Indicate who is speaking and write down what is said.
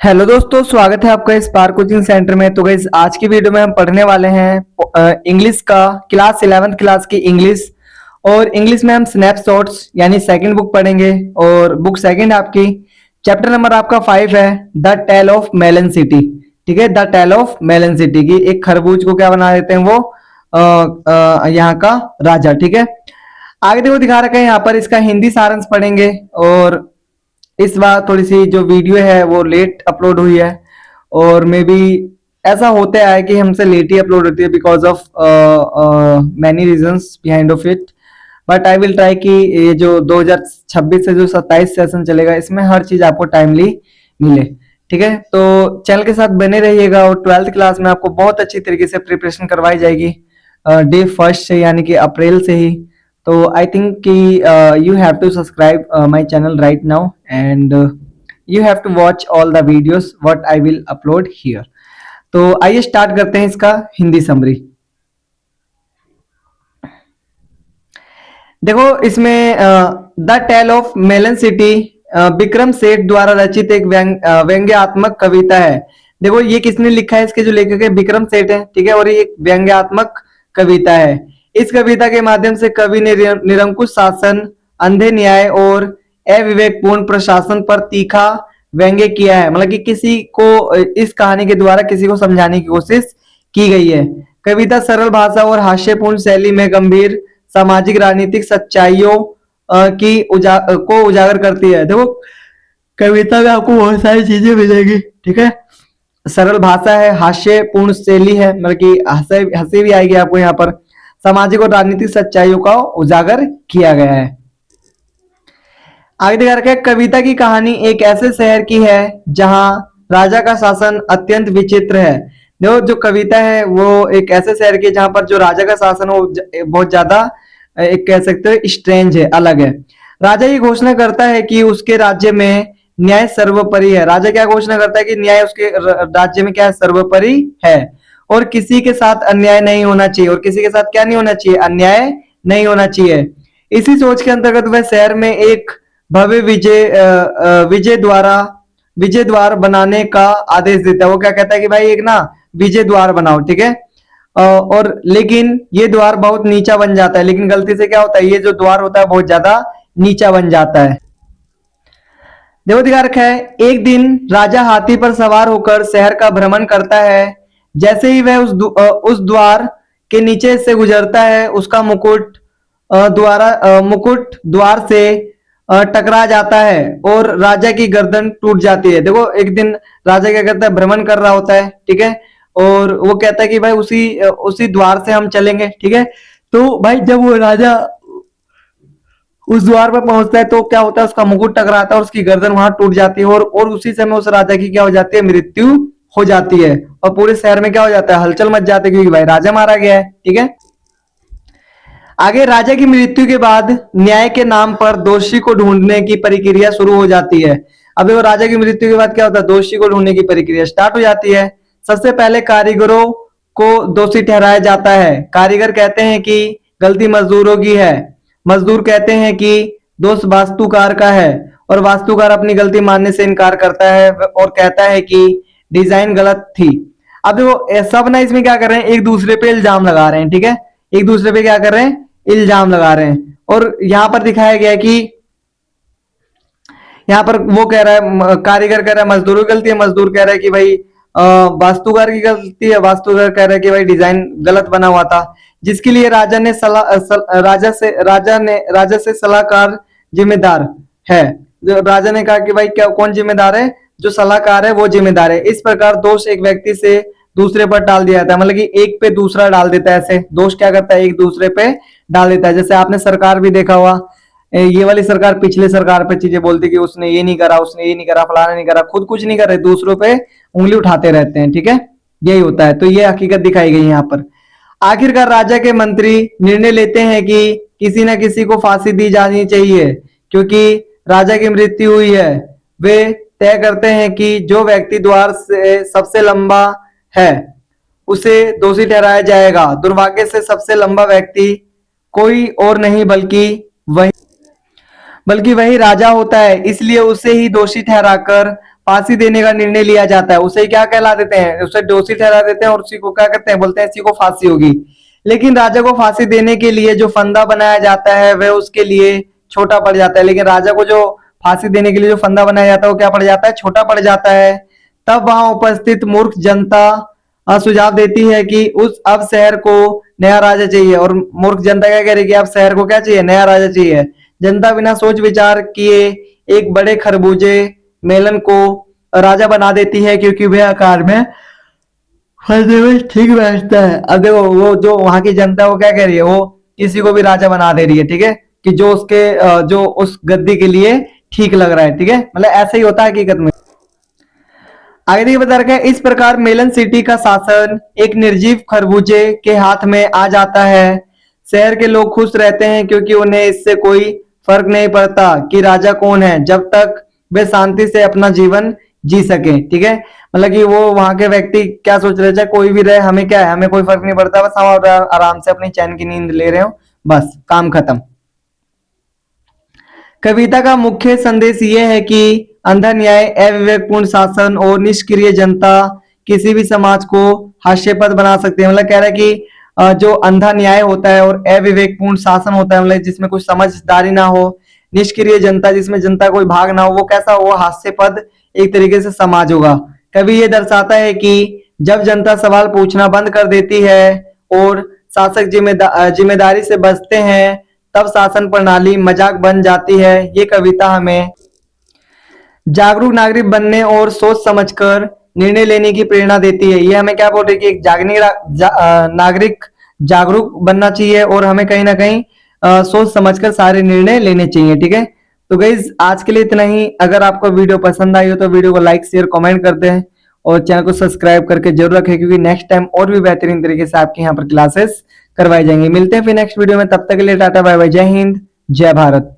Speaker 1: Hello दोस्तों, स्वागत है आपका स्पार्क कोचिंग सेंटर में। तो गाइस, आज की वीडियो में हम पढ़ने वाले हैं इंग्लिश का क्लास 11th क्लास की इंग्लिश। और इंग्लिश में हम स्नैपशॉट्स यानी सेकंड बुक पढ़ेंगे। और बुक सेकंड आपकी चैप्टर नंबर आपका 5 है, the tale of Melon City. ठीक है, the tale of Melon City की एक खरबूज को क्या बना देते हैं वो यहाँ का राजा। ठीक है, आगे देखो दिखा रखा है यहाँ पर, इसका हिंदी सारांश पढ़ेंगे। और इस बार थोड़ी सी जो वीडियो है वो लेट अपलोड हुई है, और मे बी ऐसा होता है कि हमसे लेट ही अपलोड होती है because of many reasons behind of it. But I will try कि ये जो 2026 से जो 27 सेशन चलेगा इसमें हर चीज आपको टाइमली मिले। ठीक है, तो चैनल के साथ बने रहिएगा। और 12th क्लास में आपको बहुत अच्छी तरीके से प्रिपरेशन करवाई जाएगी डे फर्स्ट से, यानी कि अप्रैल से ही। तो आई थिंक कि you have to subscribe my channel right now and you have to watch all the videos what I will upload here. तो आइए स्टार्ट करते हैं इसका हिंदी समरी। देखो इसमें the tale of Melon City Vikram Seth द्वारा रचित एक व्यंग्यात्मक कविता है। देखो ये किसने लिखा है, इसके जो लेखक है विक्रम सेठ है। ठीक है, और ये एक व्यंग्यात्मक कविता है। इस कविता के माध्यम से कवि ने निरंकुश शासन, अंधे न्याय और अविवेकपूर्ण प्रशासन पर तीखा व्यंग्य किया है। मतलब कि किसी को इस कहानी के द्वारा किसी को समझाने की कोशिश की गई है। कविता सरल भाषा और हास्यपूर्ण शैली में गंभीर सामाजिक राजनीतिक सच्चाइयों को उजागर करती है। देखो कविता में आपको बहुत सारी चीजें मिलेगी। ठीक है, सरल भाषा है, हास्यपूर्ण शैली है, मतलब कि हंसी भी आएगी आपको। यहाँ पर सामाजिक और राजनीतिक सच्चाइयों का उजागर किया गया है। आगे दिखा रखा है, कविता की कहानी एक ऐसे शहर की है जहां राजा का शासन अत्यंत विचित्र है। देखो जो कविता है वो एक ऐसे शहर की जहां पर जो राजा का शासन हो बहुत ज्यादा एक कह सकते हो स्ट्रेंज है, अलग है। राजा ये घोषणा करता है कि उसके राज्य में न्याय सर्वोपरि है। राजा क्या घोषणा करता है कि न्याय उसके राज्य में क्या है, सर्वोपरि है। और किसी के साथ अन्याय नहीं होना चाहिए। और किसी के साथ क्या नहीं होना चाहिए, अन्याय नहीं होना चाहिए। इसी सोच के अंतर्गत वह शहर में एक भव्य विजय द्वार बनाने का आदेश देता है। वो क्या कहता है कि भाई एक ना विजय द्वार बनाओ। ठीक है, और लेकिन ये द्वार बहुत नीचा बन जाता है। लेकिन गलती से क्या होता है, ये जो द्वार होता है बहुत ज्यादा नीचा बन जाता है। देखो दिखा रखा है, एक दिन राजा हाथी पर सवार होकर शहर का भ्रमण करता है। जैसे ही वह उस द्वार के नीचे से गुजरता है, उसका मुकुट द्वार से टकरा जाता है और राजा की गर्दन टूट जाती है। देखो एक दिन राजा क्या करता है, भ्रमण कर रहा होता है। ठीक है, और वो कहता है कि भाई उसी द्वार से हम चलेंगे। ठीक है, तो भाई जब वो राजा उस द्वार पर पहुंचता है तो क्या होता है, उसका मुकुट टकराता है और उसकी गर्दन वहां टूट जाती है। और उसी समय उस राजा की क्या हो जाती है, मृत्यु हो जाती है। और पूरे शहर में क्या हो जाता है, हलचल मच जाती है, क्योंकि भाई राजा मारा गया है। ठीक है, आगे राजा की मृत्यु के बाद न्याय के नाम पर दोषी को ढूंढने की प्रक्रिया शुरू हो जाती है। अब देखो राजा की मृत्यु के बाद क्या होता है, दोषी को ढूंढने की प्रक्रिया स्टार्ट हो जाती है। सबसे पहले कारीगरों को दोषी ठहराया जाता है। कारीगर कहते हैं कि गलती मजदूरों की है। मजदूर कहते हैं कि दोष वास्तुकार का है। और वास्तुकार अपनी गलती मानने से इनकार करता है और कहता है कि डिजाइन गलत थी। अब देखो सब ना इसमें क्या कर रहे हैं, एक दूसरे पे इल्जाम लगा रहे हैं। ठीक है, एक दूसरे पे क्या कर रहे हैं, इल्जाम लगा रहे हैं। और यहां पर दिखाया गया है कि यहाँ पर वो कह रहा है, कारीगर कह रहा है मजदूर की गलती है, मजदूर कह रहा है कि भाई वास्तुकार की गलती है, वास्तुकार कह रहा है कि भाई डिजाइन गलत बना हुआ था। जिसके लिए राजा से सलाहकार जिम्मेदार है। राजा ने कहा कि भाई क्या कौन जिम्मेदार है, जो सलाहकार है वो जिम्मेदार है। इस प्रकार दोष एक व्यक्ति से दूसरे पर डाल दिया जाता है। मतलब कि एक पे दूसरा डाल देता है। ऐसे दोष क्या करता है, एक दूसरे पे डाल देता है। जैसे आपने सरकार भी देखा हुआ, ये वाली सरकार पिछले सरकार पे चीजें बोलती कि उसने ये नहीं करा, उसने ये नहीं करा, फलाना नहीं करा, खुद कुछ नहीं कर रहे, दूसरों पे उंगली उठाते रहते हैं। ठीक है, यही होता है। तो ये हकीकत दिखाई गई यहाँ पर। आखिरकार राजा के मंत्री निर्णय लेते हैं कि किसी न किसी को फांसी दी जानी चाहिए, क्योंकि राजा की मृत्यु हुई है। वे तय करते हैं कि जो व्यक्ति द्वार से सबसे लंबा है उसे दोषी ठहराया जाएगा। दुर्भाग्य से सबसे लंबा व्यक्ति कोई और नहीं बल्कि वही राजा होता है। इसलिए उसे ही दोषी ठहराकर फांसी देने का निर्णय लिया जाता है उसे क्या कहला देते हैं, उसे दोषी ठहरा देते हैं और उसी को क्या करते हैं, बोलते हैं इसी को फांसी होगी। लेकिन राजा को फांसी देने के लिए जो फंदा बनाया जाता है वह उसके लिए छोटा पड़ जाता है, लेकिन राजा को जो फांसी देने के लिए जो फंदा बनाया जाता है वो क्या पड़ जाता है, छोटा पड़ जाता है। तब वहां उपस्थित मूर्ख जनता सुझाव देती है कि उस अब शहर को नया राजा चाहिए, और मूर्ख जनता क्या कह रही है कि अब शहर को क्या चाहिए, नया राजा चाहिए। जनता बिना सोच विचार किए एक बड़े खरबूजे मेलन को राजा बना देती है, क्योंकि वह आकार में फंसे में ठीक बैठता है। अब देखो वो जो वहां की जनता वो क्या कह रही है, वो किसी को भी राजा बना दे रही है, ठीक है, कि जो उसके जो उस गद्दी के लिए ठीक लग रहा है, ठीक है, मतलब ऐसा ही होता है हकीकत में। आगे देखिए बता रखा है, इस प्रकार मेलन सिटी का शासन एक निर्जीव खरबूजे के हाथ में आ जाता है। शहर के लोग खुश रहते हैं क्योंकि उन्हें इससे कोई फर्क नहीं पड़ता कि राजा कौन है, जब तक वे शांति से अपना जीवन जी सके, ठीक है। मतलब कि वो वहां के व्यक्ति क्या सोच रहे, चाहे कोई भी रहे, हमें क्या है, हमें कोई फर्क नहीं पड़ता, बस हम आराम से अपनी चैन की नींद ले रहे हो, बस काम खत्म। कविता का मुख्य संदेश ये है कि अंधा न्याय, अविवेकपूर्ण शासन और निष्क्रिय जनता किसी भी समाज को हास्यास्पद बना सकते हैं। मतलब कह रहा है कि जो अंधा न्याय होता है और अविवेकपूर्ण शासन होता है, मतलब जिसमें कुछ समझदारी ना हो, निष्क्रिय जनता जिसमें जनता कोई भाग ना हो, वो कैसा हो, हास्यास्पद एक तरीके से समाज होगा। कवि ये दर्शाता है कि जब जनता सवाल पूछना बंद कर देती है और शासक जिम्मेदारी से बचते हैं, तब शासन प्रणाली मजाक बन जाती है। ये कविता हमें जागरूक नागरिक बनने और सोच समझकर निर्णय लेने की प्रेरणा देती है। ये हमें क्या बोल रही है कि एक नागरिक जागरूक बनना चाहिए और हमें कहीं ना कहीं सोच समझकर सारे निर्णय लेने चाहिए, ठीक है। तो गाइस आज के लिए इतना ही। अगर आपको वीडियो पसंद आई हो तो वीडियो को लाइक शेयर कमेंट कर दें और चैनल को सब्सक्राइब करके जरूर रखें, क्योंकि नेक्स्ट टाइम और भी बेहतरीन तरीके से आपके यहाँ पर क्लासेस करवाई जाएंगी। मिलते हैं फिर नेक्स्ट वीडियो में, तब तक के लिए टाटा बाय बाय, जय हिंद जय भारत।